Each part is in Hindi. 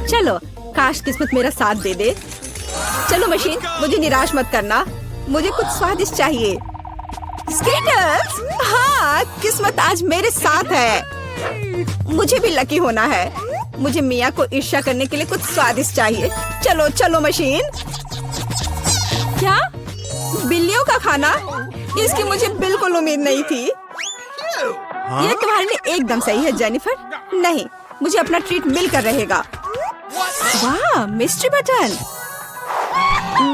चलो, काश किस्मत मेरा साथ दे दे। चलो मशीन, मुझे निराश मत करना, मुझे कुछ स्वादिष्ट चाहिए। स्कीटर्स, हाँ, किस्मत आज मेरे साथ है। मुझे भी लकी होना है। मुझे मिया को ईर्ष्या करने के लिए कुछ स्वादिष्ट चाहिए। चलो चलो मशीन। क्या? बिल्लियों का खाना? इसकी मुझे बिल्कुल उम्मीद नहीं थी। यह तुम्हारे लिए एकदम सही है जेनिफर। नहीं, मुझे अपना ट्रीट मिलकर रहेगा। वाह, मिस्ट्री बटन।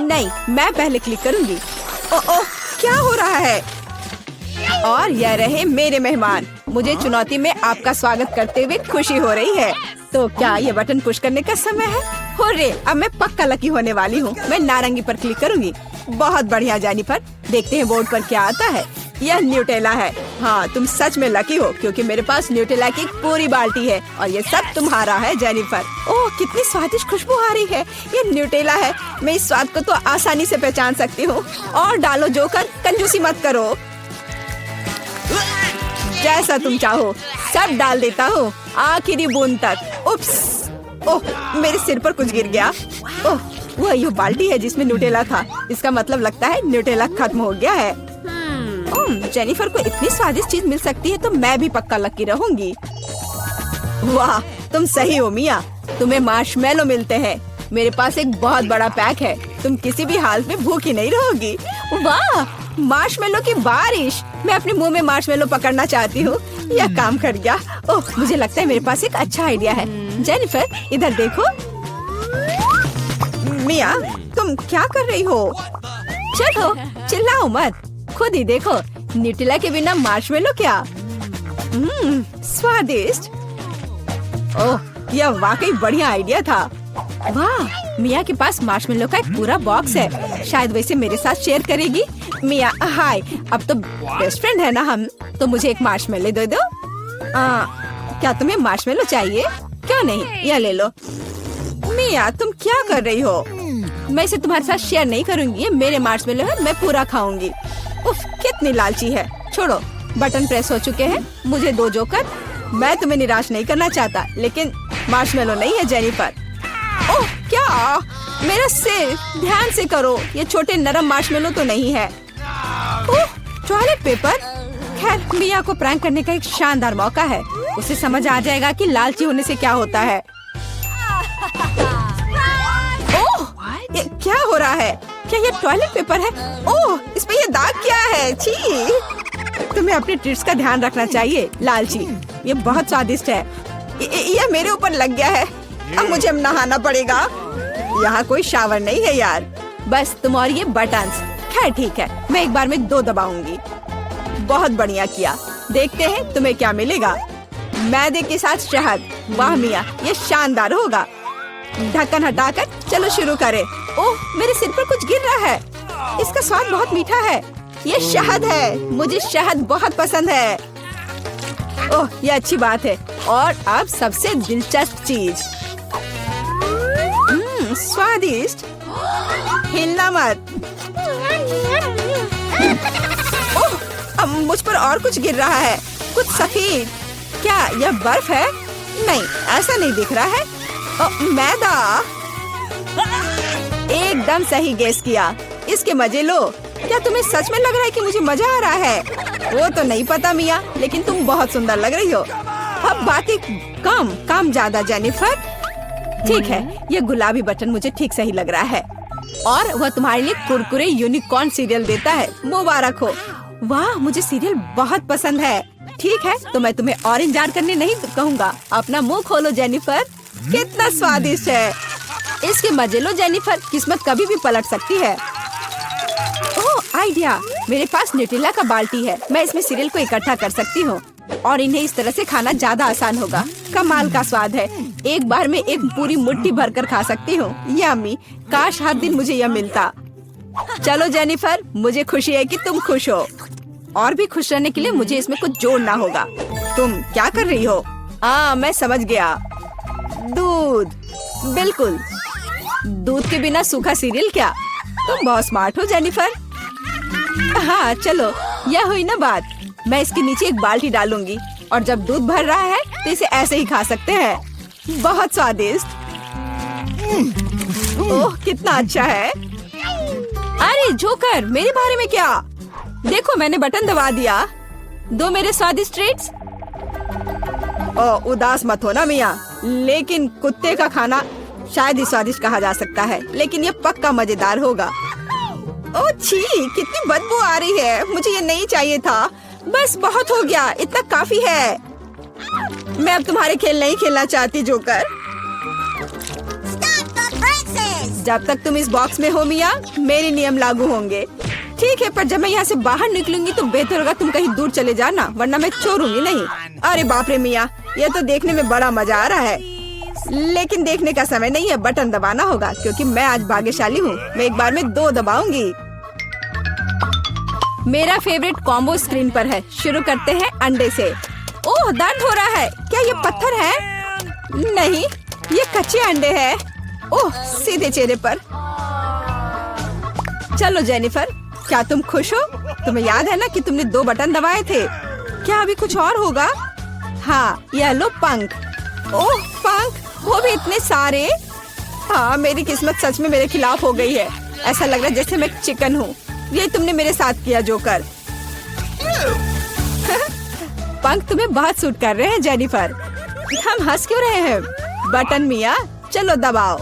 नहीं, मैं पहले क्लिक करूंगी। ओह, क्या हो रहा है? और यह रहे मेरे मेहमान। मुझे चुनौती में आपका स्वागत करते हुए खुशी हो रही है। तो क्या ये बटन पुश करने का समय है? हो रे, अब मैं पक्का लकी होने वाली हूँ। मैं नारंगी पर क्लिक करूंगी। बहुत बढ़िया जेनिफर, देखते हैं बोर्ड पर क्या आता है। यह न्यूटेला है। हाँ, तुम सच में लकी हो क्योंकि मेरे पास न्यूटेला की एक पूरी बाल्टी है और ये सब तुम्हारा है जेनिफर। ओह, कितनी स्वादिष्ट खुशबू आ रही है। ये न्यूटेला है। मैं इस स्वाद को तो आसानी से पहचान सकती हूँ। और डालो जोकर, कंजूसी मत करो। जैसा तुम चाहो सब डाल देता हूँ, आखिरी बूंद तक। उप्स, ओह, मेरे सिर पर कुछ गिर गया। ओह, वह यह बाल्टी है जिसमें न्यूटेला था। इसका मतलब लगता है न्यूटेला खत्म हो गया है। जेनिफर को इतनी स्वादिष्ट चीज मिल सकती है तो मैं भी पक्का लकी रहूंगी। वाह, तुम सही हो मिया। तुम्हें मार्शमेलो मिलते हैं। मेरे पास एक बहुत बड़ा पैक है। तुम किसी भी हालत में भूखी नहीं रहोगी। वाह, मार्शमेलो की बारिश। मैं अपने मुंह में मार्शमेलो पकड़ना चाहती हूँ। यह काम कर गया। ओह, मुझे लगता है मेरे पास एक अच्छा आइडिया है। जेनिफर, इधर देखो। मिया, तुम क्या कर रही हो? चलो, चिल्लाओ मत, खुद ही देखो। न्यूटेला के बिना मार्शमेलो क्या? स्वादिष्ट। ओह, यह वाकई बढ़िया आइडिया था। वाह, मिया के पास मार्शमेलो का एक पूरा बॉक्स है। शायद वैसे मेरे साथ शेयर करेगी। मिया, हाय, अब तो बेस्ट फ्रेंड है ना हम। तो मुझे एक मार्शमेलो दे दो। क्या तुम्हें मार्शमेलो चाहिए? क्यों नहीं, यह ले लो। मिया, तुम क्या कर रही हो? मैं इसे तुम्हारे साथ शेयर नहीं करूंगी। ये मेरे मार्शमेलो है, मैं पूरा खाऊंगी। उफ, कितनी लालची है। छोड़ो, बटन प्रेस हो चुके हैं। मुझे दो जोकर। मैं तुम्हें निराश नहीं करना चाहता, लेकिन मार्शमेलो नहीं है जेनिफर। ओह, क्या? मेरा सिर, ध्यान से करो। ये छोटे नरम मार्शमेलो तो नहीं है। ओह, टॉयलेट पेपर। खैर, मिया को प्रैंक करने का एक शानदार मौका है। उसे समझ आ जाएगा कि लालची होने से क्या होता है। ओह, ये क्या हो रहा है? क्या ये टॉयलेट पेपर है? ओह, इस पे ये दाग क्या है? छी! तुम्हें अपने ट्रीट्स का ध्यान रखना चाहिए लालची। ये बहुत स्वादिष्ट है। ये मेरे ऊपर लग गया है। अब मुझे नहाना पड़ेगा। यहाँ कोई शावर नहीं है यार। बस तुम और ये बटन्स। खैर ठीक है, मैं एक बार में 2 दबाऊंगी। बहुत बढ़िया किया। देखते हैं तुम्हें क्या मिलेगा। मैदे के साथ शहद। वाह मिया, ये शानदार होगा। ढक्कन हटाकर चलो शुरू करें। ओह, मेरे सिर पर कुछ गिर रहा है। इसका स्वाद बहुत मीठा है। ये शहद है। मुझे शहद बहुत पसंद है। ओह, ये अच्छी बात है। और अब सबसे दिलचस्प चीज। स्वादिष्ट। हिलना मत। ओह, अब मुझ पर और कुछ गिर रहा है। कुछ सफेद। क्या यह बर्फ है? नहीं, ऐसा नहीं दिख रहा है। मैदा। एकदम सही गेस किया। इसके मजे लो। क्या तुम्हें सच में लग रहा है कि मुझे मजा आ रहा है? वो तो नहीं पता मिया, लेकिन तुम बहुत सुंदर लग रही हो। अब बातें कम, काम ज्यादा जेनिफर। ठीक है, ये गुलाबी बटन मुझे ठीक सही लग रहा है। और वह तुम्हारे लिए कुरकुरे यूनिकॉर्न सीरियल देता है। मुबारक हो। वाह, मुझे सीरियल बहुत पसंद है। ठीक है, तो मैं तुम्हें और इंतजार करने नहीं कहूँगा। अपना मुंह खोलो जेनिफर। कितना स्वादिष्ट है। इसके मजे लो जेनिफर। किस्मत कभी भी पलट सकती है। ओह, आइडिया। मेरे पास न्यूटेला का बाल्टी है। मैं इसमें सीरियल को इकट्ठा कर सकती हूँ और इन्हें इस तरह से खाना ज्यादा आसान होगा। कमाल का स्वाद है। एक बार में एक पूरी मुट्ठी भरकर खा सकती हूँ। यम्मी। काश हर दिन मुझे यह मिलता। चलो जेनिफर, मुझे खुशी है कि तुम खुश हो। और भी खुश रहने के लिए मुझे इसमें कुछ जोड़ना होगा। तुम क्या कर रही हो? मैं समझ गया। दूध। बिल्कुल, दूध के बिना सूखा सीरियल क्या? तुम बहुत स्मार्ट हो जेनिफर। हाँ, चलो, यह हुई ना बात। मैं इसके नीचे एक बाल्टी डालूंगी और जब दूध भर रहा है तो इसे ऐसे ही खा सकते हैं। बहुत स्वादिष्ट। ओह कितना अच्छा है। अरे जोकर, मेरे बारे में क्या? देखो मैंने बटन दबा दिया। दो मेरे स्वादिष्ट ट्रीट्स। ओह उदास मत हो ना मिया, लेकिन कुत्ते का खाना शायद ही स्वादिष्ट कहा जा सकता है, लेकिन ये पक्का मजेदार होगा। ओह छी, कितनी बदबू आ रही है। मुझे ये नहीं चाहिए था। बस बहुत हो गया, इतना काफी है। मैं अब तुम्हारे खेल नहीं खेलना चाहती जोकर। जब तक तुम इस बॉक्स में हो मिया, मेरे नियम लागू होंगे। ठीक है, पर जब मैं यहाँ से बाहर निकलूंगी तो बेहतर होगा तुम कहीं दूर चले जाना, वरना मैं छोड़ूंगी नहीं। अरे बाप रे मिया, ये तो देखने में बड़ा मजा आ रहा है, लेकिन देखने का समय नहीं है। बटन दबाना होगा क्योंकि मैं आज भाग्यशाली हूँ। मैं एक बार में 2 दबाऊंगी। मेरा फेवरेट कॉम्बो स्क्रीन पर है। शुरू करते हैं अंडे से। ओह दर्द हो रहा है। क्या ये पत्थर है? नहीं, ये कच्चे अंडे हैं। ओह सीधे चेहरे पर। चलो जेनिफर, क्या तुम खुश हो? तुम्हें याद है ना कि तुमने 2 बटन दबाए थे। क्या अभी कुछ और होगा? हाँ, येलो पंख। ओह पंख, वो भी इतने सारे। हाँ, मेरी किस्मत सच में मेरे खिलाफ हो गई है। ऐसा लग रहा है जैसे मैं चिकन हूँ। ये तुमने मेरे साथ किया जोकर। पंख तुम्हें बहुत सूट कर रहे हैं जेनिफर। हम हंस क्यों रहे हैं? बटन मिया, चलो दबाओ।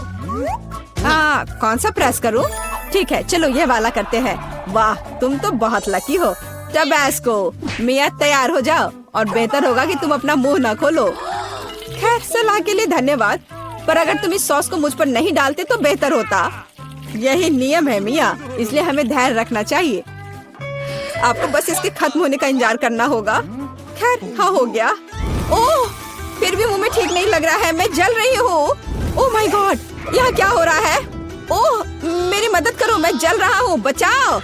कौन सा प्रेस करूं? ठीक है, चलो ये वाला करते हैं। वाह, तुम तो बहुत लकी हो। टबैस्को। मिया तैयार हो जाओ, और बेहतर होगा कि तुम अपना मुंह न खोलो। खैर, सलाह के लिए धन्यवाद, पर अगर तुम इस सॉस को मुझ पर नहीं डालते तो बेहतर होता। यही नियम है मिया, इसलिए हमें धैर्य रखना चाहिए। आपको बस इसके खत्म होने का इंतजार करना होगा। खैर, हाँ हो गया। ओह, फिर भी मुंह में ठीक नहीं लग रहा है। मैं जल रही हूँ। ओह माय गॉड, यहाँ क्या हो रहा है? ओह मेरी मदद करो, मैं जल रहा हूँ, बचाओ।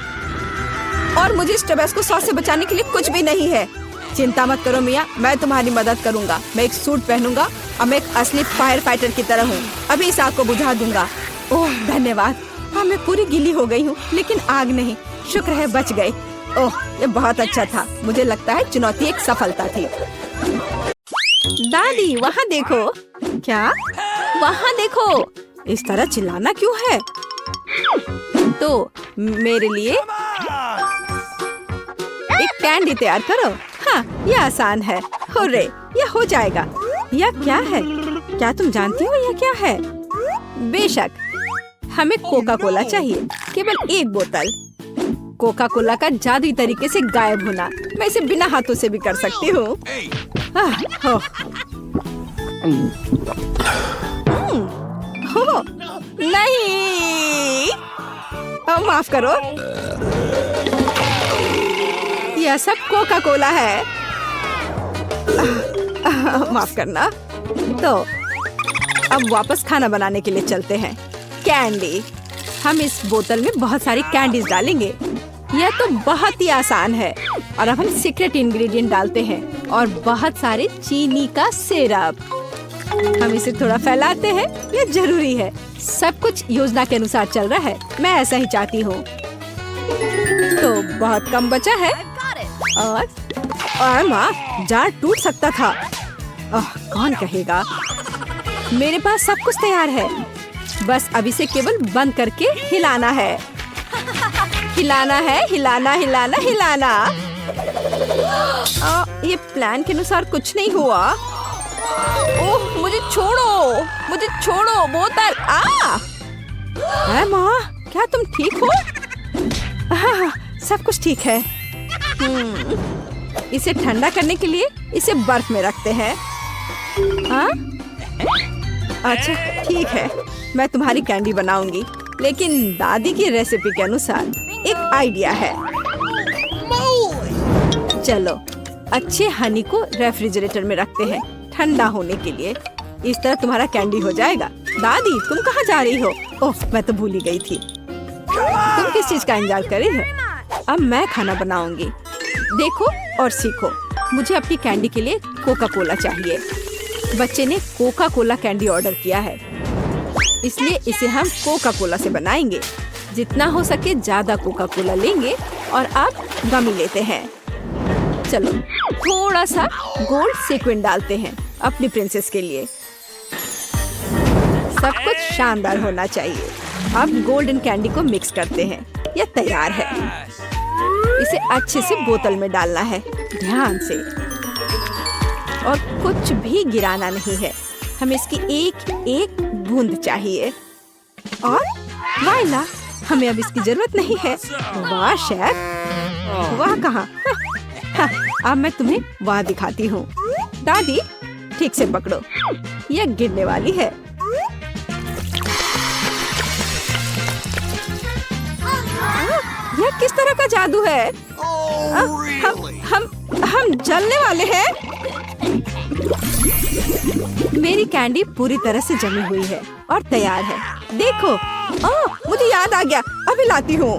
और मुझे इस टबैस्को सॉस से बचाने के लिए कुछ भी नहीं है। चिंता मत करो मिया, मैं तुम्हारी मदद करूँगा। मैं एक सूट पहनूंगा और मैं एक असली फायर फाइटर की तरह हूँ। अभी इस आग को बुझा दूंगा। ओह धन्यवाद। हाँ, मैं पूरी गीली हो गई हूँ, लेकिन आग नहीं। शुक्र है बच गए। ओह ये बहुत अच्छा था। मुझे लगता है चुनौती एक सफलता थी। दादी वहाँ देखो। क्या? वहाँ देखो। इस तरह चिल्लाना क्यों है? तो मेरे लिए एक कैंडी तैयार करो। हाँ, यह आसान है। हुर्रे, यह हो जाएगा। यह क्या है? क्या तुम जानती हो यह क्या है? बेशक, हमें कोका कोला चाहिए। केवल 1 बोतल। कोका कोला का जादुई तरीके से गायब होना। मैं इसे बिना हाथों से भी कर सकती हूँ। नहीं, माफ करो। यह सब कोका कोला है। माफ करना। तो अब वापस खाना बनाने के लिए चलते हैं। कैंडी। हम इस बोतल में बहुत सारी कैंडीज डालेंगे। यह तो बहुत ही आसान है। और अब हम सीक्रेट इंग्रेडिएंट डालते हैं और बहुत सारे चीनी का सिरप। हम इसे थोड़ा फैलाते हैं, यह जरूरी है। सब कुछ योजना के अनुसार चल रहा है। मैं ऐसा ही चाहती हूँ। तो बहुत कम बचा है। और माँ, जार टूट सकता था। कौन कहेगा? मेरे पास सब कुछ तैयार है। बस अब इसे केवल बंद करके हिलाना है। हिलाना है, हिलाना हिलाना हिलाना। ये प्लान के अनुसार कुछ नहीं हुआ। ओह मुझे छोड़ो, मुझे छोड़ो बोतल। माँ, क्या तुम ठीक हो? सब कुछ ठीक है। इसे ठंडा करने के लिए इसे बर्फ में रखते हैं। अच्छा ठीक है, मैं तुम्हारी कैंडी बनाऊंगी, लेकिन दादी की रेसिपी के अनुसार। एक आइडिया है। चलो अच्छे हनी को रेफ्रिजरेटर में रखते हैं ठंडा होने के लिए। इस तरह तुम्हारा कैंडी हो जाएगा। दादी तुम कहाँ जा रही हो? ओह मैं तो भूल ही गई थी। तुम किस चीज का इंतजार कर रही हो? अब मैं खाना बनाऊंगी। देखो और सीखो। मुझे अपनी कैंडी के लिए कोका कोला चाहिए। बच्चे ने कोका कोला कैंडी ऑर्डर किया है, इसलिए इसे हम कोका कोला से बनाएंगे। जितना हो सके ज्यादा कोका कोला लेंगे और अब गमी लेते हैं। चलो थोड़ा सा गोल्ड सीक्वेंस डालते हैं अपनी प्रिंसेस के लिए। सब कुछ शानदार होना चाहिए। अब गोल्डन कैंडी को मिक्स करते हैं। यह तैयार है। इसे अच्छे से बोतल में डालना है, ध्यान से, और कुछ भी गिराना नहीं है। हमें इसकी एक एक बूंद चाहिए। और वाइला, हमें अब इसकी जरूरत नहीं है। वाह शेफ, वाह कहाँ? अब मैं तुम्हें वाह दिखाती हूँ। दादी, ठीक से पकड़ो, यह गिरने वाली है। यह किस तरह का जादू है? हम जलने वाले हैं। मेरी कैंडी पूरी तरह से जमी हुई है और तैयार है। देखो, मुझे याद आ गया, अभी लाती हूँ।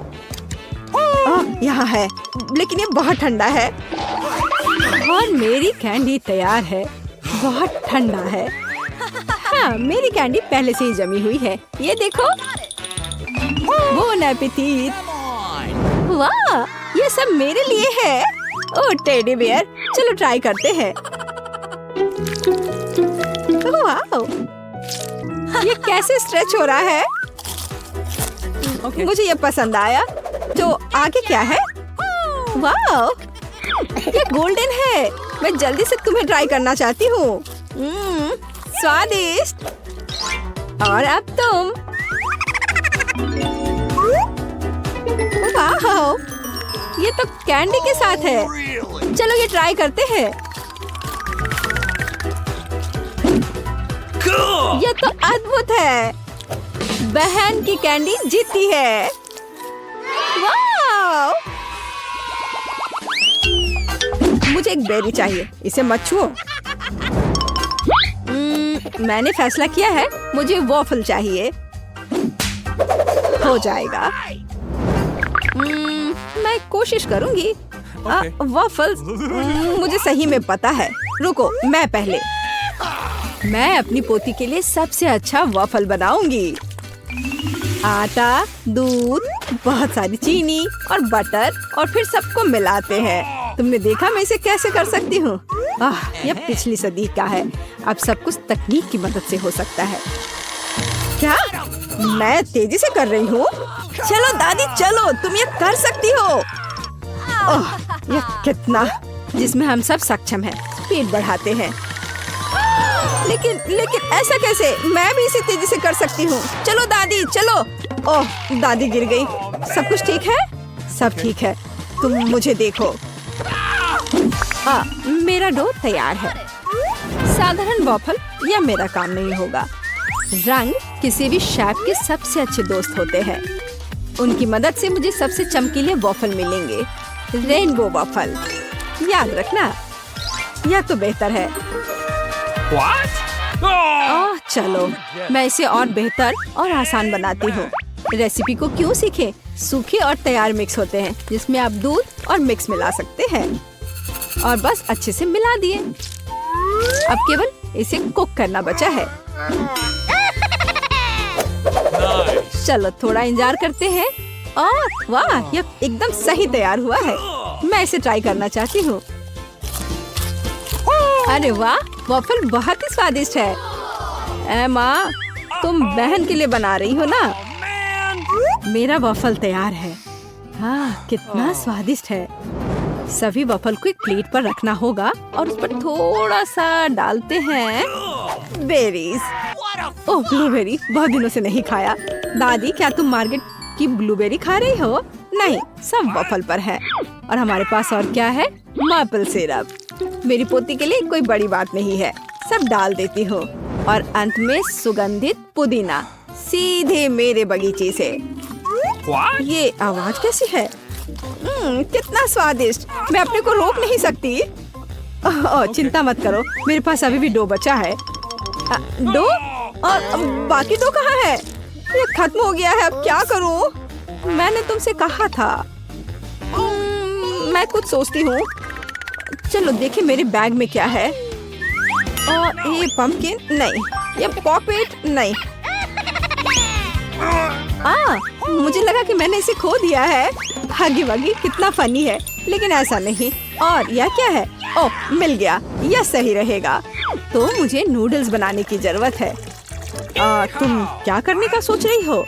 यहाँ है, लेकिन ये बहुत ठंडा है। और मेरी कैंडी तैयार है, बहुत ठंडा है। हाँ, मेरी कैंडी पहले से ही जमी हुई है। ये देखो, बोन एपेटीट। वाह, ये सब मेरे लिए है। ओह टेडी बियर, चलो ट्राई करते हैं। वाह, ये कैसे स्ट्रेच हो रहा है? मुझे ये पसंद आया। तो आगे क्या है? वाह, ये गोल्डन है। मैं जल्दी से तुम्हें ट्राई करना चाहती हूँ। स्वादिष्ट। और अब तुम। वाह, ये तो कैंडी के साथ है। चलो ये ट्राई करते हैं। ये तो अद्भुत है। बहन की कैंडी जीती है। वाह! मुझे एक बेरी चाहिए, इसे मत छुओ। मैंने फैसला किया है, मुझे वॉफल चाहिए। हो जाएगा। मैं कोशिश करूंगी। वॉफल्स मुझे सही में पता है। रुको, मैं पहले। मैं अपनी पोती के लिए सबसे अच्छा वॉफल बनाऊंगी। आटा, दूध, बहुत सारी चीनी और बटर, और फिर सबको मिलाते हैं। तुमने देखा मैं इसे कैसे कर सकती हूँ? यह पिछली सदी का है। अब सब कुछ तकनीक की मदद से हो सकता है। क्या मैं तेजी से कर रही हूँ? चलो दादी, चलो, तुम ये कर सकती हो। यह कितना, जिसमें हम सब सक्षम हैं। स्पीड बढ़ाते हैं। लेकिन ऐसा कैसे? मैं भी इसे तेजी से कर सकती हूँ। चलो दादी, चलो। ओह, दादी गिर गई। सब कुछ ठीक है? सब ठीक है। तुम मुझे देखो। मेरा डो तैयार है। साधारण वॉफल यह मेरा काम नहीं होगा। रंग किसी भी शेफ के सबसे अच्छे दोस्त होते हैं। उनकी मदद से मुझे सबसे चमकीले वॉफल मिलेंगे। रेनबो वॉफल, याद रखना। यह तो बेहतर है। चलो, मैं इसे और बेहतर और आसान बनाती हूँ। रेसिपी को क्यों सीखें? सूखे और तैयार मिक्स होते हैं, जिसमें आप दूध और मिक्स मिला सकते हैं। और बस अच्छे से मिला दिए। अब केवल इसे कुक करना बचा है। चलो थोड़ा इंतजार करते हैं। वाह, यह एकदम सही तैयार हुआ है। मैं इसे ट्राई करना चाहती हूँ। अरे वाह, वॉफल बहुत ही स्वादिष्ट है। माँ, तुम बहन के लिए बना रही हो ना? मेरा वॉफल तैयार है। कितना स्वादिष्ट है। सभी वॉफल को एक प्लेट पर रखना होगा और उस पर थोड़ा सा डालते हैं बेरीज। ओह, ब्लूबेरी बहुत दिनों से नहीं खाया। दादी, क्या तुम मार्केट की ब्लूबेरी खा रही हो? नहीं, सब वॉफल पर है। और हमारे पास और क्या है? Maple syrup. मेरी पोती के लिए कोई बड़ी बात नहीं है। सब डाल देती हूँ। और अंत में सुगंधित पुदीना, सीधे मेरे बगीचे से। ये आवाज कैसी है? कितना स्वादिष्ट। मैं अपने को रोक नहीं सकती। चिंता मत करो, मेरे पास अभी भी डो बचा है। डो? और बाकी डो कहाँ है? ये खत्म हो गया है। अब क्या करूँ? मैंने तुमसे कहा था। मैं कुछ सोचती हूँ। चलो देखें मेरे बैग में क्या है। और ये पंपकिन नहीं, ये पॉकेट नहीं। मुझे लगा कि मैंने इसे खो दिया है। हगी वगी, कितना फनी है, लेकिन ऐसा नहीं। और यह क्या है? ओह, मिल गया। यह सही रहेगा। तो मुझे नूडल्स बनाने की जरूरत है। तुम क्या करने का सोच रही हो?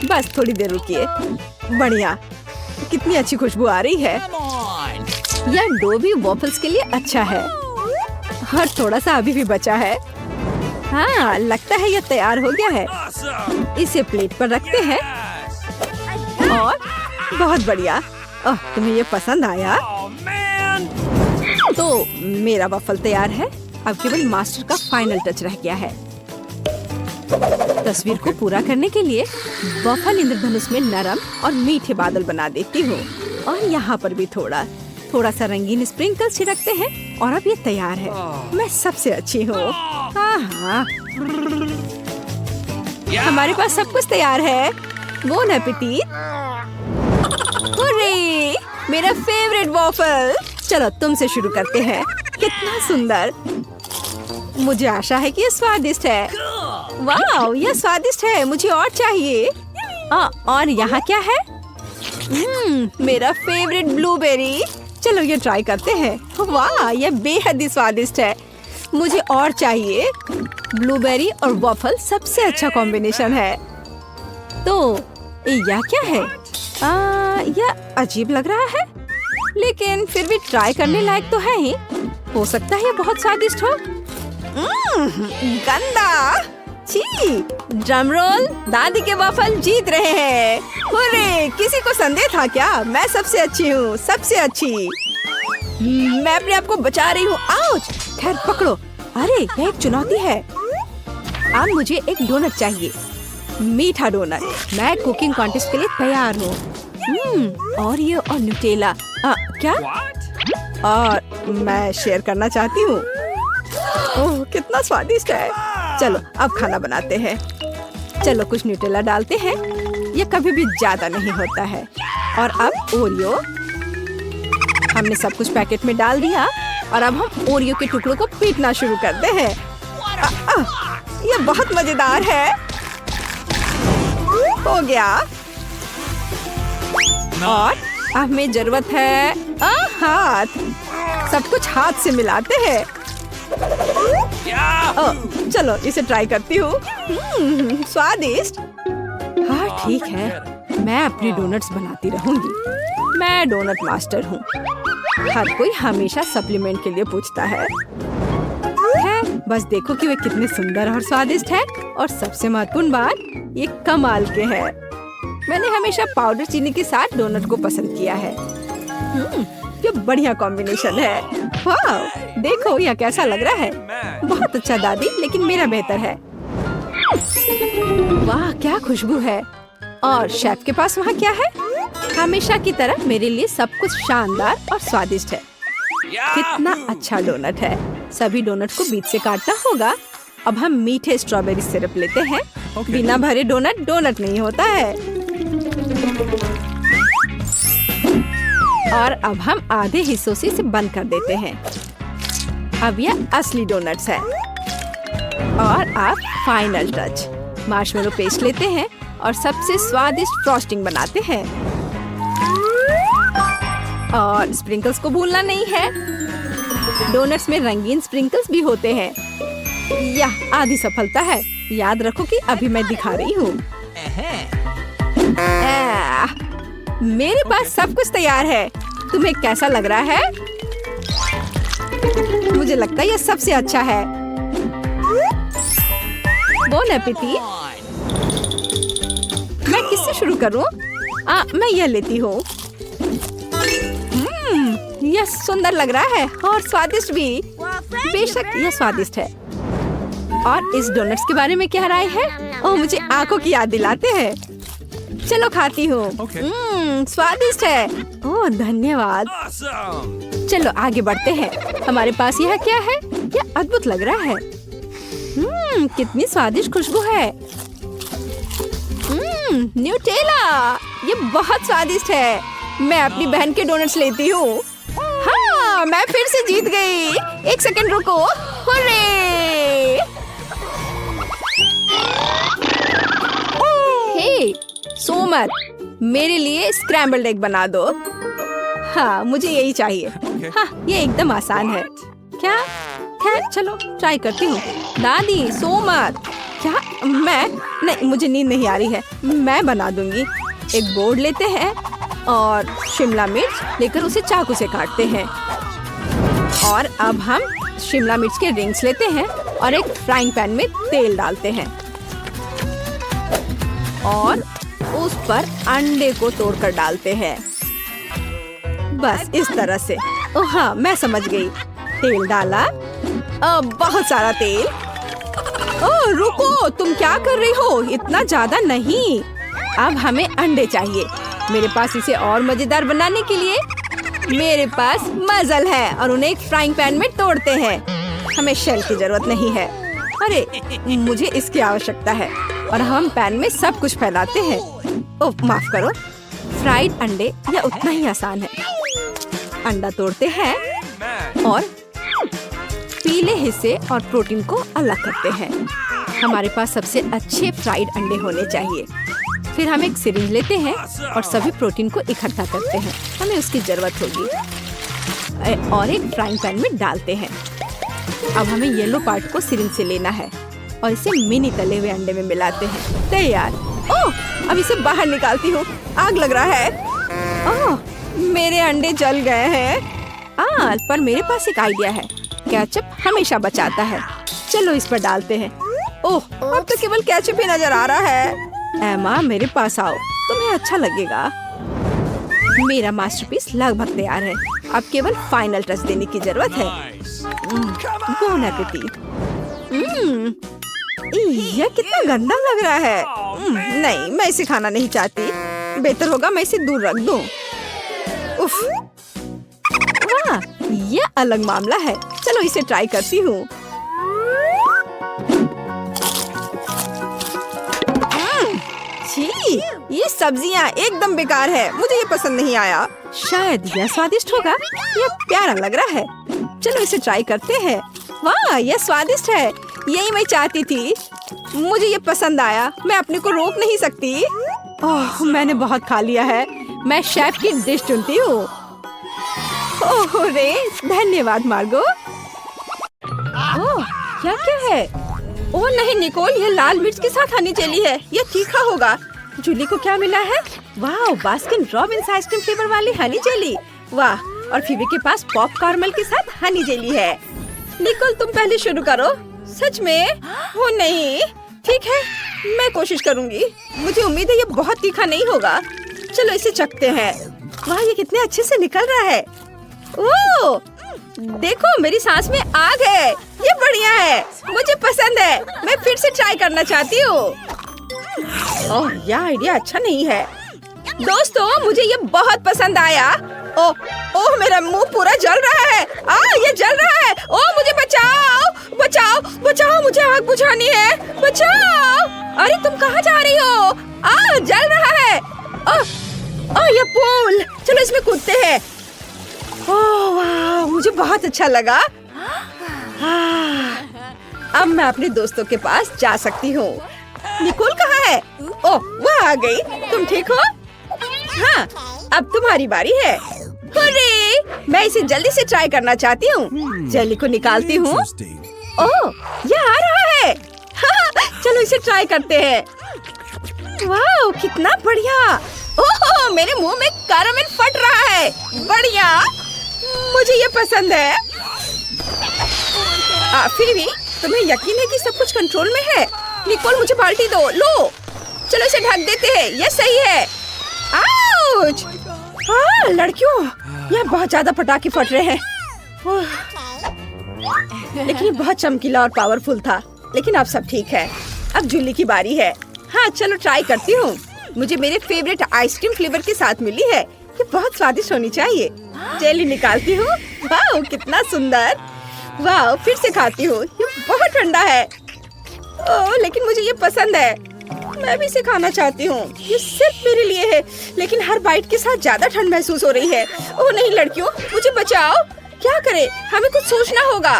बस थोड़ी देर रुकिए। बढ़िया, कितनी अच्छी खुशबू आ रही है। यह डो भी वॉफल्स के लिए अच्छा है और थोड़ा सा अभी भी बचा है। हाँ, लगता है यह तैयार हो गया है। इसे प्लेट पर रखते हैं और बहुत बढ़िया। तुम्हें ये पसंद आया? तो मेरा वॉफल तैयार है। अब केवल मास्टर का फाइनल टच रह गया है। तस्वीर को पूरा करने के लिए वॉफल इंद्रधनुष में नरम और मीठे बादल बना देती हूँ और यहाँ पर भी थोड़ा सा रंगीन स्प्रिंकल छिड़कते हैं और अब ये तैयार है। मैं सबसे अच्छी हूँ। हाँ, हमारे पास सब कुछ तैयार है। Bone appétit. हुर्रे, मेरा फेवरेट वॉफल। चलो तुमसे शुरू करते हैं। कितना सुंदर। मुझे आशा है कि ये स्वादिष्ट है। वाह, यह स्वादिष्ट है। मुझे और चाहिए। और यहाँ क्या है? मेरा फेवरेट ब्लूबेरी। चलो ये ट्राई करते हैं। वाह, यह बेहद ही स्वादिष्ट है। मुझे और चाहिए। ब्लूबेरी और वॉफल सबसे अच्छा कॉम्बिनेशन है। तो यह क्या है? यह अजीब लग रहा है, लेकिन फिर भी ट्राई करने लायक तो है ही। हो सकता है ये बहुत स्वादिष्ट हो। गंदा। छी। Drum roll. दादी के वॉफल जीत रहे हैं। हुर्रे, किसी को संदेह था क्या? मैं सबसे अच्छी हूँ, सबसे अच्छी। मैं अपने आप को बचा रही हूँ। आउच! खैर पकड़ो। अरे, यह एक चुनौती है। अब मुझे एक डोनट चाहिए, मीठा डोनट। मैं कुकिंग कॉन्टेस्ट के लिए तैयार हूँ। और ये और न्यूटेला। क्या? और मैं शेयर करना चाहती हूँ। ओह, कितना स्वादिष्ट है। चलो अब खाना बनाते हैं। चलो कुछ न्यूटेला डालते हैं। ये कभी भी ज्यादा नहीं होता है। और अब ओरियो। हमने सब कुछ पैकेट में डाल दिया और अब हम ओरियो के टुकड़ों को पीटना शुरू करते हैं। ये बहुत मजेदार है। हो गया। और अब हमें जरूरत है हाथ। सब कुछ हाथ से मिलाते हैं। चलो इसे ट्राई करती हूँ। स्वादिष्ट। हाँ ठीक है, मैं अपनी डोनट्स बनाती रहूंगी। मैं डोनट मास्टर हूँ। हर कोई हमेशा सप्लीमेंट के लिए पूछता है। बस देखो कि वे कितने सुंदर और स्वादिष्ट है। और सबसे महत्वपूर्ण बात, ये कमाल के हैं। मैंने हमेशा पाउडर चीनी के साथ डोनट को पसंद किया है। ये बढ़िया कॉम्बिनेशन है। वाह, देखो यह कैसा लग रहा है। बहुत अच्छा दादी, लेकिन मेरा बेहतर है। वाह, क्या खुशबू है। और शेफ के पास वहाँ क्या है? हमेशा की तरह मेरे लिए सब कुछ शानदार और स्वादिष्ट है। कितना अच्छा डोनट है। सभी डोनट को बीच से काटना होगा। अब हम मीठे स्ट्रॉबेरी सिरप लेते हैं। बिना भरे डोनट डोनट नहीं होता है। और अब हम आधे हिस्सों से इसे बंद कर देते हैं। अब यह असली डोनट्स है। और अब फाइनल टच, मार्शमेलो पेस्ट लेते हैं और सबसे स्वादिष्ट फ्रॉस्टिंग बनाते हैं। और स्प्रिंकल्स को भूलना नहीं है। डोनट्स में रंगीन स्प्रिंकल्स भी होते हैं। यह आधी सफलता है। याद रखो कि अभी मैं दिखा रही हूँ। मेरे पास सब कुछ तैयार है। तुम्हें कैसा लग रहा है? मुझे लगता है यह सबसे अच्छा है। Bone appétit. मैं किससे शुरू करूं? मैं यह लेती हूँ। यह सुंदर लग रहा है और स्वादिष्ट भी। बेशक यह स्वादिष्ट है। और इस डोनट्स के बारे में क्या राय है? ओह, मुझे आंखों की याद दिलाते हैं। चलो खाती हूँ। स्वादिष्ट है। ओह धन्यवाद। चलो आगे बढ़ते हैं। हमारे पास यह क्या है? यह अद्भुत लग रहा है। कितनी स्वादिष्ट खुशबू है। न्यूटेला, ये बहुत स्वादिष्ट है। मैं अपनी बहन के डोनट्स लेती हूँ। हाँ, मैं फिर से जीत गई। एक सेकंड रुको। हुर्रे! हे, सोमत, मेरे लिए स्क्रैम्बल्ड एग बना दो। हाँ, मुझे यही चाहिए। हाँ, ये एकदम आसान है। क्या? खैर चलो ट्राई करती हूँ। दादी, सोमत, क्या मैं नहीं, मुझे नींद नहीं आ रही है। मैं बना दूंगी। एक बोर्ड लेते हैं और शिमला मिर्च लेकर उसे चाकू से काटते हैं। और अब हम शिमला मिर्च के रिंग्स लेते हैं और एक फ्राइंग पैन में तेल डालते हैं और उस पर अंडे को तोड़कर डालते हैं। बस इस तरह से। ओह हाँ, मैं समझ गई। तेल डाला, बहुत सारा तेल। ओह रुको, तुम क्या कर रही हो? इतना ज्यादा नहीं। अब हमें अंडे चाहिए। मेरे पास इसे और मजेदार बनाने के लिए मेरे पास मजल है और उन्हें एक फ्राइंग पैन में तोड़ते हैं। हमें शेल की जरूरत नहीं है। अरे मुझे इसकी आवश्यकता है। और हम पैन में सब कुछ फैलाते हैं। ओह माफ करो। फ्राइड अंडे यह उतना ही आसान है। अंडा तोड़ते हैं और पीले हिस्से और प्रोटीन को अलग करते हैं। हमारे पास सबसे अच्छे फ्राइड अंडे होने चाहिए। फिर हम एक सिरिंज लेते हैं और सभी प्रोटीन को इकट्ठा करते हैं। हमें उसकी जरूरत होगी और एक फ्राइंग पैन में डालते हैं। अब हमें येलो पार्ट को सिरिंज से लेना है और इसे मिनी तले हुए अंडे में मिलाते हैं। तैयार। ओह अब इसे बाहर निकालती हूँ। आग लग रहा है। ओह मेरे अंडे जल गए हैं। पर मेरे पास एक आइडिया है। केचप हमेशा बचाता है। चलो इस पर डालते हैं। ओह अब तो केवल केचप ही नजर आ रहा है। एमा मेरे पास आओ, तुम्हें अच्छा लगेगा। मेरा मास्टरपीस लगभग तैयार है। अब केवल फाइनल टच देने की जरूरत है। Bone appétit. यह कितना गंदा लग रहा है। नहीं, मैं इसे खाना नहीं चाहती। बेहतर होगा मैं इसे दूर रख दूं। उफ, वाह, यह अलग मामला है। चलो इसे ट्राई करती हूँ। ये सब्जियाँ एकदम बेकार है। मुझे ये पसंद नहीं आया। शायद यह स्वादिष्ट होगा। यह प्यारा लग रहा है। चलो इसे ट्राई करते हैं। वाह, यह स्वादिष्ट है। यही मैं चाहती थी। मुझे ये पसंद आया। मैं अपने को रोक नहीं सकती। ओह मैंने बहुत खा लिया है। मैं शेफ की डिश चुनती हूँ। ओह रे, धन्यवाद मार्गो। ओह क्या क्या है? ओह नहीं निकोल, यह लाल मिर्च के साथ हनी जेली है। यह तीखा होगा। जूली को क्या मिला है? वाह, बास्किन रॉबिन्स आइसक्रीम फ्लेवर वाली हनी जेली। वाह, और फीबी के पास पॉप कॉर्मल के साथ हनी जेली है। निकोल तुम पहले शुरू करो। सच में? वो नहीं, ठीक है, मैं कोशिश करूंगी। मुझे उम्मीद है ये बहुत तीखा नहीं होगा। चलो इसे चखते हैं। वाह, ये कितने अच्छे से निकल रहा है। ओह देखो, मेरी सांस में आग है। ये बढ़िया है, मुझे पसंद है। मैं फिर से ट्राई करना चाहती हूँ। ओह यह आइडिया अच्छा नहीं है। दोस्तों मुझे ये बहुत पसंद आया। ओह मेरा मुंह पूरा जल रहा है। ये जल रहा है। ओह मुझे बचाओ बचाओ बचाओ, मुझे आग बुझानी है। बचाओ। अरे तुम कहाँ जा रही हो? जल रहा है। ये पूल, चलो इसमें कूदते हैं। ओह वाह, मुझे बहुत अच्छा लगा। अब मैं अपने दोस्तों के पास जा सकती हूँ। निकोल कहाँ है? ओह वह आ गई। तुम ठीक हो? हाँ, अब तुम्हारी बारी है। हुर्रे! मैं इसे जल्दी से ट्राई करना चाहती हूँ। जेली को निकालती हूँ। ओह यह आ रहा है। चलो इसे ट्राई करते हैं। वाह कितना बढ़िया। ओह मेरे मुंह में कैरामेल फट रहा है। बढ़िया, मुझे ये पसंद है। फिर भी तुम्हें यकीन है कि सब कुछ कंट्रोल में है? निकोल मुझे बाल्टी दो। लो चलो इसे ढक देते हैं। ये सही है। आउच! लड़कियों, यह बहुत ज्यादा पटाखे फट रहे हैं। लेकिन ये बहुत चमकीला और पावरफुल था। लेकिन अब सब ठीक है। अब जूली की बारी है। हाँ चलो ट्राई करती हूँ। मुझे मेरे फेवरेट आइसक्रीम फ्लेवर के साथ मिली है। ये बहुत स्वादिष्ट होनी चाहिए। जेली निकालती हूँ। वाह कितना सुंदर। वाह फिर से खाती हूँ। ये बहुत ठंडा है। लेकिन मुझे ये पसंद है। मैं भी इसे खाना चाहती हूँ। ये सिर्फ मेरे लिए है, लेकिन हर बाइट के साथ ज्यादा ठंड महसूस हो रही है। ओह नहीं लड़कियों, मुझे बचाओ। क्या करें? हमें कुछ सोचना होगा।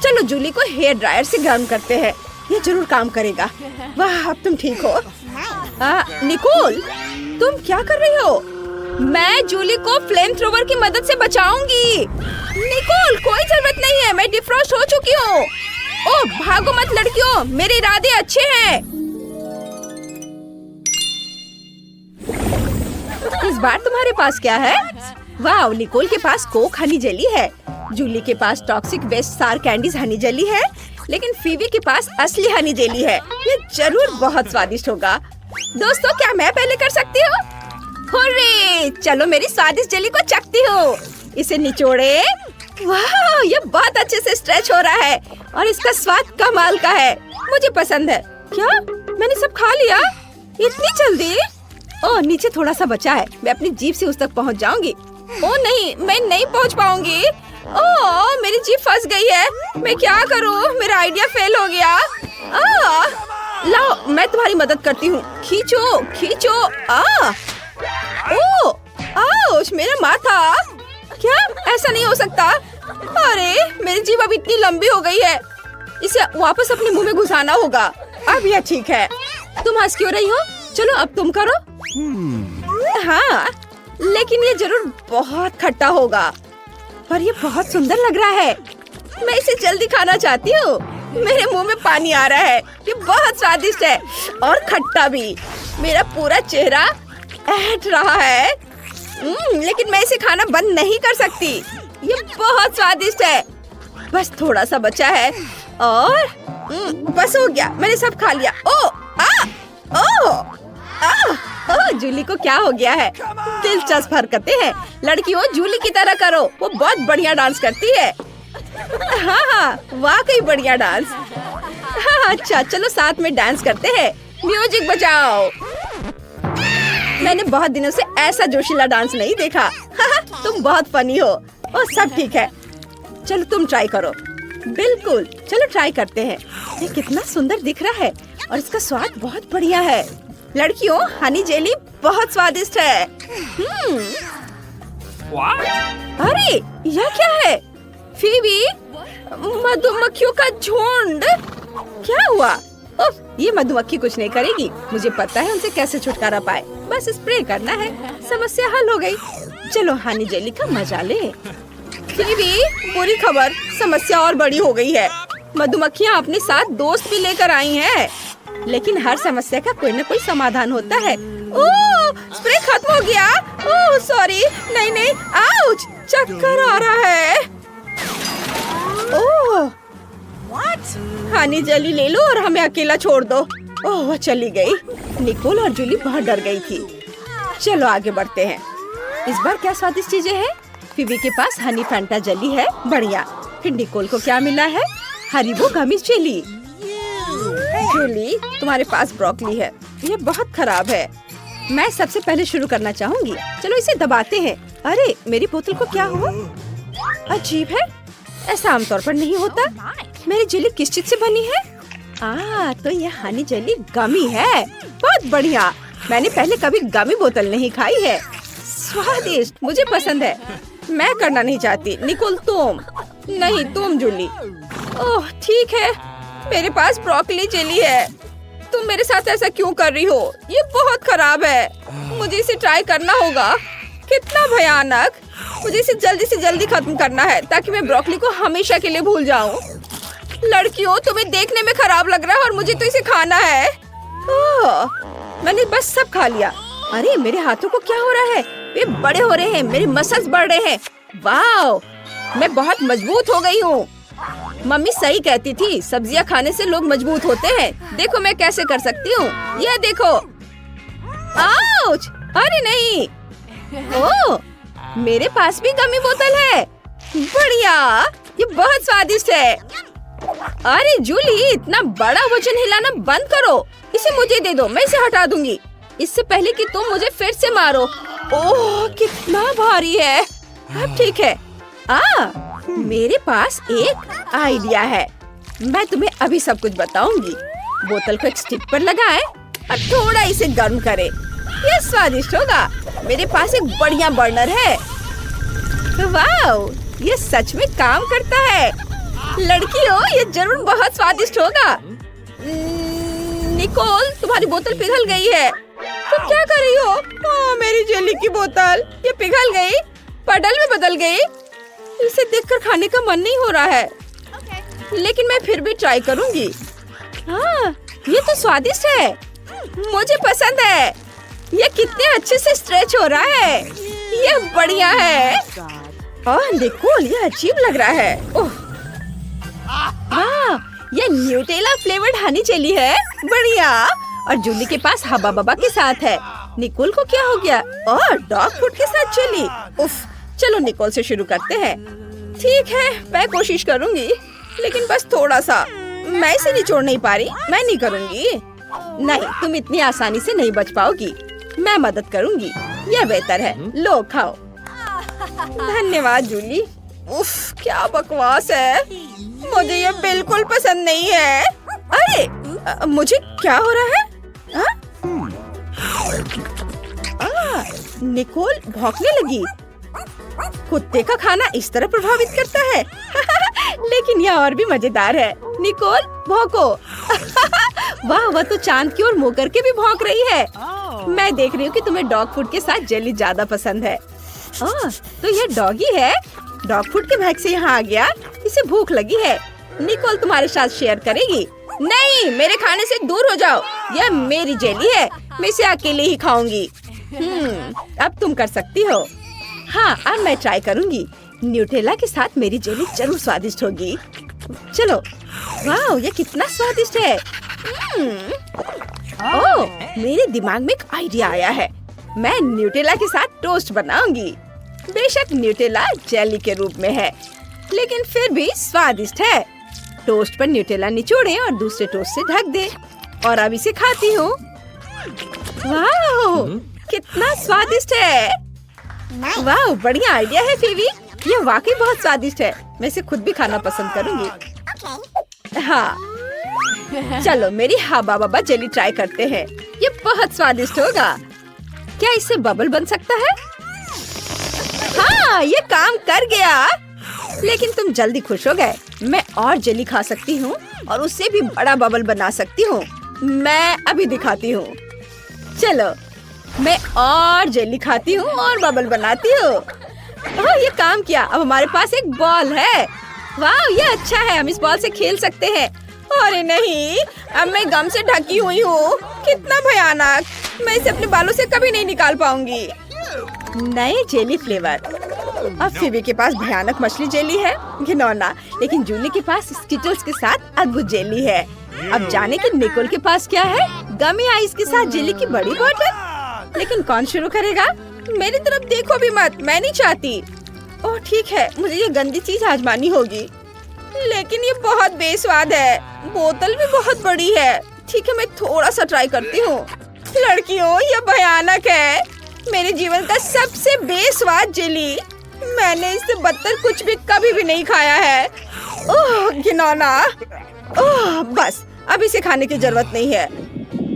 चलो जूली को हेयर ड्रायर से गर्म करते हैं। ये जरूर काम करेगा। वाह अब तुम ठीक हो? निकोल तुम क्या कर रही हो? मैं जूली को फ्लेम थ्रोवर की मदद से बचाऊंगी। निकोल कोई जरूरत नहीं है, मैं डिफ्रॉस्ट हो चुकी हूँ। ओह भागो मत लड़कियों, मेरे इरादे अच्छे हैं। बार तुम्हारे पास क्या है? वाह, निकोल के पास कोक हनी जेली है, जूली के पास toxic waste star candies honey jelly है, लेकिन फीवी के पास असली हनी जेली है। ये जरूर बहुत स्वादिष्ट होगा। दोस्तों, क्या मैं पहले कर सकती हूँ? हुर्रे! चलो मेरी स्वादिष्ट जेली को चखती हूँ। इसे निचोड़े। वाह, ये बहुत अच्छे से स्ट्रेच हो रहा है और इसका स्वाद कमाल का है। मुझे पसंद है। क्या मैंने सब खा लिया? इतनी जल्दी? ओह, नीचे थोड़ा सा बचा है। मैं अपनी जीभ से उस तक पहुंच जाऊंगी। ओह नहीं, मैं नहीं पहुंच पाऊंगी। ओह, मेरी जीभ फंस गई है। मैं क्या करूं? मेरा आइडिया फेल हो गया। लाओ, मैं तुम्हारी मदद करती हूँ। खींचो, खींचो। ओह, आउच, मेरा माथा। क्या ऐसा नहीं हो सकता? अरे, मेरी जीभ अब इतनी लंबी हो गई है। इसे वापस अपने मुंह में घुसाना होगा। अब यह ठीक है। तुम हंस क्यों रही हो? चलो अब तुम करो। हाँ, लेकिन ये जरूर बहुत खट्टा होगा, पर ये बहुत सुंदर लग रहा है। मैं इसे जल्दी खाना चाहती हूँ। मेरे मुंह में पानी आ रहा है। ये बहुत स्वादिष्ट है और खट्टा भी। मेरा पूरा चेहरा ऐठ रहा है। लेकिन मैं इसे खाना बंद नहीं कर सकती। ये बहुत स्वादिष्ट है। बस थोड़ा सा बचा है और बस हो गया। मैंने सब खा लिया। जूली को क्या हो गया है? दिलचस्प हरकतें हैं। लड़कियों, जूली की तरह करो। वो बहुत बढ़िया डांस करती है। हाँ, वाकई बढ़िया डांस। हाँ, अच्छा, चलो साथ में डांस करते हैं। म्यूजिक बजाओ। मैंने बहुत दिनों से ऐसा जोशीला डांस नहीं देखा। तुम बहुत फनी हो। और सब ठीक है। चलो तुम ट्राई करो। बिल्कुल, चलो ट्राई करते हैं। ये कितना सुंदर दिख रहा है और इसका स्वाद बहुत बढ़िया है। लड़कियों, हनी जेली बहुत स्वादिष्ट है। अरे, यह क्या है? फीवी, मधुमक्खियों का झुंड। क्या हुआ? ये मधुमक्खी कुछ नहीं करेगी। मुझे पता है उनसे कैसे छुटकारा पाए। बस स्प्रे करना है, समस्या हल हो गई। चलो हनी जेली का मजा ले। फीवी, बुरी खबर, समस्या और बड़ी हो गई है। मधुमक्खियाँ अपने साथ दोस्त भी लेकर आई हैं। लेकिन हर समस्या का कोई न कोई समाधान होता है। ओह, स्प्रे खत्म हो गया। ओह सॉरी, नहीं, आउच, चक्कर आ रहा है। ओह, हनी जेली ले लो और हमें अकेला छोड़ दो। ओह, वो चली गई। निकोल और जूली बहुत डर गई थी। चलो आगे बढ़ते हैं। इस बार क्या स्वादिष्ट चीजें हैं? फीवी के पास हनी फैंटा जेली है, बढ़िया। फिर निकोल को क्या मिला है? Haribo गमिस jelly. जूली, तुम्हारे पास ब्रोकली है। ये बहुत खराब है। मैं सबसे पहले शुरू करना चाहूंगी। चलो इसे दबाते हैं। अरे, मेरी बोतल को क्या हुआ? अजीब है, ऐसा आमतौर पर नहीं होता। मेरी जेली किस चीज से बनी है? तो ये हनी जेली गमी है। बहुत बढ़िया। मैंने पहले कभी गमी बोतल नहीं खाई है। स्वादिष्ट, मुझे पसंद है। मैं करना नहीं चाहती। निकोल तुम। नहीं, तुम जूली। ओह ठीक है, मेरे पास ब्रोकली जेली है। तुम मेरे साथ ऐसा क्यों कर रही हो? ये बहुत खराब है। मुझे इसे ट्राई करना होगा। कितना भयानक। मुझे इसे जल्दी से जल्दी खत्म करना है ताकि मैं ब्रोकली को हमेशा के लिए भूल जाऊं। लड़कियों, तुम्हें देखने में खराब लग रहा है और मुझे तो इसे खाना है। मैंने बस सब खा लिया। अरे, मेरे हाथों को क्या हो रहा है? वे बड़े हो रहे हैं, मेरे मसल्स बढ़ रहे हैं। वाओ, मैं बहुत मजबूत हो गई हूँ। मम्मी सही कहती थी, सब्जियाँ खाने से लोग मजबूत होते हैं। देखो मैं कैसे कर सकती हूँ। ये देखो। आउच! अरे नहीं। ओह, मेरे पास भी गमी बोतल है। बढ़िया, ये बहुत स्वादिष्ट है। अरे जूली, इतना बड़ा वजन हिलाना बंद करो। इसे मुझे दे दो, मैं इसे हटा दूंगी। इससे पहले कि तुम मुझे फिर से मारो। ओह, कितना भारी है। अब ठीक है। मेरे पास एक आइडिया है। मैं तुम्हें अभी सब कुछ बताऊंगी। बोतल को एक स्टिक पर लगाएं और थोड़ा इसे गर्म करें। ये स्वादिष्ट होगा। मेरे पास एक बढ़िया बर्नर है। वाओ, ये सच में काम करता है। लड़कियों, ये जरूर बहुत स्वादिष्ट होगा। निकोल, तुम्हारी बोतल पिघल गई है। तुम क्या कर रही हो? मेरी जेली की बोतल, ये पिघल गई, पडल में बदल गई। इसे देखकर खाने का मन नहीं हो रहा है। लेकिन मैं फिर भी ट्राई करूंगी। ये तो स्वादिष्ट है। मुझे पसंद है। ये कितने अच्छे से स्ट्रेच हो रहा है। ये बढ़िया है। ओह निकोल, ये अजीब लग रहा है। ओह वाह, ये न्यूटेला फ्लेवर्ड हनी जेली है। बढ़िया। और जूली के पास हबा बबा के साथ है। निकोल को क्या हो गया? और डॉग फूड के साथ जेली। उफ, चलो निकोल से शुरू करते हैं। ठीक है, मैं कोशिश करूंगी, लेकिन बस थोड़ा सा। मैं इसे निचोड़ नहीं पा रही। मैं नहीं करूंगी। नहीं, तुम इतनी आसानी से नहीं बच पाओगी। मैं मदद करूंगी। यह बेहतर है। लो खाओ। धन्यवाद जूली। उफ, क्या बकवास है। मुझे ये बिल्कुल पसंद नहीं है। अरे मुझे क्या हो रहा है? निकोल भौंकने लगी। कुत्ते का खाना इस तरह प्रभावित करता है। लेकिन यह और भी मजेदार है। निकोल भौंको। वाह, वह तो चांद की ओर मुंह करके भी भौंक रही है। मैं देख रही हूँ कि तुम्हें डॉग फूड के साथ जेली ज्यादा पसंद है। तो यह डॉगी है। डॉग फूड के बैग से यहाँ आ गया। इसे भूख लगी है। निकोल तुम्हारे साथ शेयर करेगी। नहीं, मेरे खाने से दूर हो जाओ। यह मेरी जेली है। मैं इसे अकेले ही खाऊंगी। अब तुम कर सकती हो। हाँ, अब मैं ट्राई करूंगी। न्यूटेला के साथ मेरी जेली जरूर स्वादिष्ट होगी। चलो। वाह, ये कितना स्वादिष्ट है। ओह, मेरे दिमाग में एक आइडिया आया है। मैं न्यूटेला के साथ टोस्ट बनाऊंगी। बेशक न्यूटेला जेली के रूप में है, लेकिन फिर भी स्वादिष्ट है। टोस्ट पर न्यूटेला निचोड़े और दूसरे टोस्ट से ढक दे। और अब इसे खाती हूँ। वाह, कितना स्वादिष्ट है। वाह, बढ़िया आइडिया है फीवी। यह वाकई बहुत स्वादिष्ट है। मैं इसे खुद भी खाना पसंद करूँगी। हाँ, चलो मेरी हबा बबा जेली ट्राई करते हैं। ये बहुत स्वादिष्ट होगा। क्या इससे बबल बन सकता है? हाँ, ये काम कर गया। लेकिन तुम जल्दी खुश हो गए। मैं और जेली खा सकती हूँ और उससे भी बड़ा बबल बना सकती हूँ। मैं अभी दिखाती हूँ। चलो, मैं और जेली खाती हूँ और बबल बनाती हूँ। ओह, ये काम किया। अब हमारे पास एक बॉल है। वाह, ये अच्छा है। हम इस बॉल से खेल सकते हैं। अरे नहीं, अब मैं गम से ढकी हुई हूँ। कितना भयानक। मैं इसे अपने बालों से कभी नहीं निकाल पाऊंगी। नए जेली फ्लेवर। अब फीवी के पास भयानक मछली जेली है, घिनौना। लेकिन जूली के पास स्किटल्स के साथ अद्भुत जेली है। अब जाने कि निकोल के पास क्या है? गमी आइस के साथ जेली की बड़ी बोतल। लेकिन कौन शुरू करेगा? मेरी तरफ देखो भी मत। मैं नहीं चाहती। ओह ठीक है, मुझे ये गंदी चीज आजमानी होगी। लेकिन ये बहुत बेस्वाद है। बोतल भी बहुत बड़ी है। ठीक है, मैं थोड़ा सा ट्राई करती हूँ। लड़कियों, ये भयानक है। मेरे जीवन का सबसे बेस्वाद जेली। मैंने इससे बदतर कुछ भी कभी भी नहीं खाया है। ओह घिनौना। ओह बस, अब इसे खाने की जरूरत नहीं है।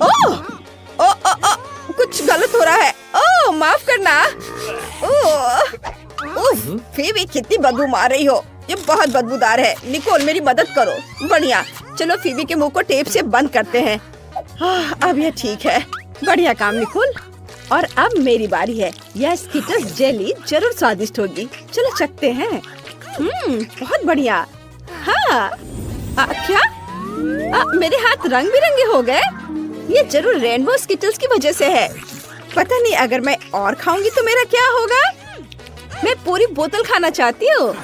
ओह ओ, ओ, ओ, कुछ गलत हो रहा है। ओह माफ करना। ओह फीवी, कितनी बदबू मार रही हो। ये बहुत बदबूदार है। निकोल, मेरी मदद करो। बढ़िया। चलो फीवी के मुंह को टेप से बंद करते हैं। अब ये ठीक है। बढ़िया काम निकोल। और अब मेरी बारी है। यह स्किटल्स जेली जरूर स्वादिष्ट होगी। चलो चखते हैं। बहुत बढ़िया। हाँ, क्या? मेरे हाथ रंग बिरंगे हो गए। ये जरूर रेनबो स्किटल्स की वजह से है। पता नहीं, अगर मैं और खाऊंगी तो मेरा क्या होगा। मैं पूरी बोतल खाना चाहती हूँ।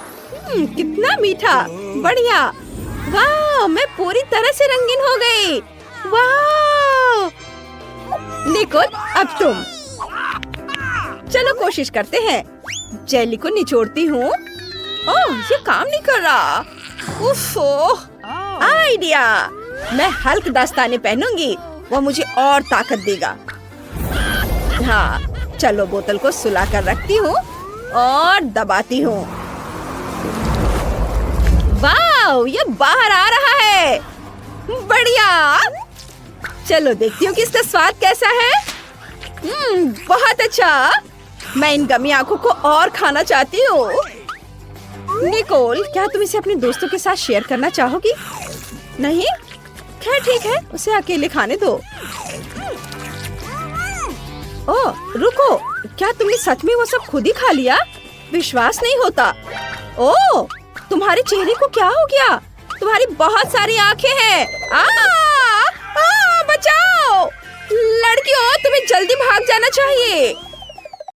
कितना मीठा। बढ़िया। वाह, मैं पूरी तरह से रंगीन हो गई। वाह निकोल, अब तुम। चलो कोशिश करते हैं। जेली को निचोड़ती हूँ। ओह, ये काम नहीं कर रहा। उफ, आइडिया। मैं हल्क दस्ताने पहनूंगी। वो मुझे और ताकत देगा। हाँ, चलो बोतल को सुला कर रखती हूँ और दबाती हूँ। वाह, ये बाहर आ रहा है। बढ़िया। चलो देखती हूँ कि इसका स्वाद कैसा है। बहुत अच्छा। मैं इन गमी आंखों को और खाना चाहती हूँ। निकोल, क्या तुम इसे अपने दोस्तों के साथ शेयर करना चाहोगी? नहीं? खैर ठीक है, उसे अकेले खाने दो। ओह रुको, क्या तुमने सच में वो सब खुद ही खा लिया? विश्वास नहीं होता। ओह, तुम्हारे चेहरे को क्या हो गया? तुम्हारी बहुत सारी आंखें हैं। बचाओ! लड़कियों, तुम्हें जल्दी भाग जाना जाना चाहिए।